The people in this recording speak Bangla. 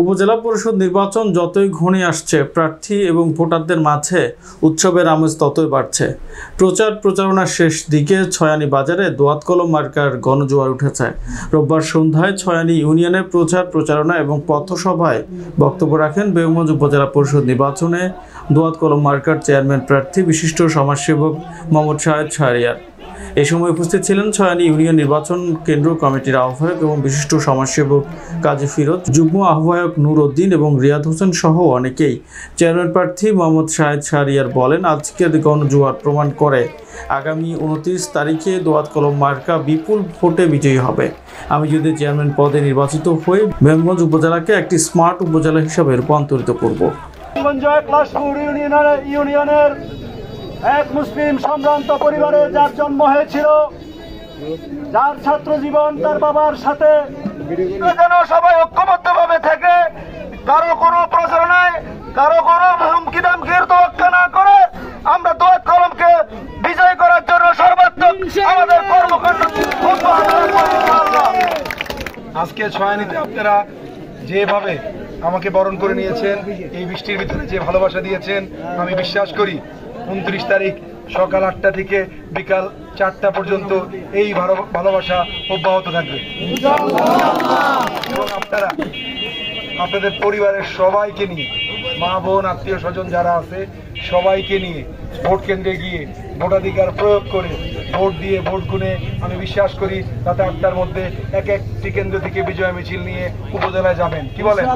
উপজেলা পরিষদ নির্বাচন যতই ঘনিয়ে আসছে, প্রার্থী এবং ভোটারদের মাঝে উৎসবের আমেজ ততই বাড়ছে। প্রচারণার শেষ দিকে ছয়ানী বাজারে দোয়াত কলম মার্কার গণজোয়ার উঠেছে। রোববার সন্ধ্যায় ছয়ানী ইউনিয়নে প্রচারণা এবং পথসভায় বক্তব্য রাখেন বেগমগঞ্জ উপজেলা পরিষদ নির্বাচনে দোয়াত কলম মার্কার চেয়ারম্যান প্রার্থী বিশিষ্ট সমাজসেবক মোহাম্মদ শাহেদ শাহরিয়ার। এ সময় উপস্থিত ছিলেন ছয়ানী ইউনিয়ন নির্বাচন কেন্দ্র কমিটির আহ্বায়ক এবং বিশিষ্ট সমাজসেবক কাজী ফিরোজ, যুগ্ম আহ্বায়ক নূর উদ্দিন এবং রিয়াদ হোসেন সহ অনেকেই। চেয়ারম্যান প্রার্থী মোহাম্মদ শাহেদ শাহরিয়ার বলেন, আজকের গণজোয়ার প্রমাণ করে আগামী 29 তারিখে দোয়াত কলম মার্কা বিপুল ভোটে বিজয়ী হবে। আমি যদি চেয়ারম্যান পদে নির্বাচিত হয়ে বেগমগঞ্জ উপজেলাকে একটি স্মার্ট উপজেলা হিসাবে রূপান্তরিত করব। ইউনিয়নের এক মুসলিম সম্ভ্রান্ত পরিবারে যার জন্ম হয়েছিল, যার ছাত্র জীবন তার বাবার সাথে, যেন সবাই ঐক্যবদ্ধভাবে থেকে কারো কোনো প্রচারণায় কারো কোনো হুমকি দামকির তোয়াক্কা না করে আমরা দোয়াত কলমকে বিজয় করার জন্য সর্বাত্মক আমাদের কর্মকাণ্ড। আজকে ছয়ানীতে আপনারা যেভাবে আমাকে বরণ করে নিয়েছেন, এই বৃষ্টির ভিতরে যে ভালোবাসা দিয়েছেন, আমি বিশ্বাস করি 29 তারিখ সকাল 8টা থেকে বিকাল 4টা পর্যন্ত এই ভালোবাসা অব্যাহত থাকবে এবং আপনারা আপনাদের পরিবারের সবাইকে নিয়ে, মা বোন আত্মীয় স্বজন যারা আছে সবাইকে নিয়ে ভোট কেন্দ্রে গিয়ে ভোটাধিকার প্রয়োগ করে ভোট দিয়ে ভোট গুনে আমি বিশ্বাস করি রাতে 8টার মধ্যে এক একটি কেন্দ্র থেকে বিজয় মিছিল নিয়ে উপজেলায় যাবেন। কি বলেন?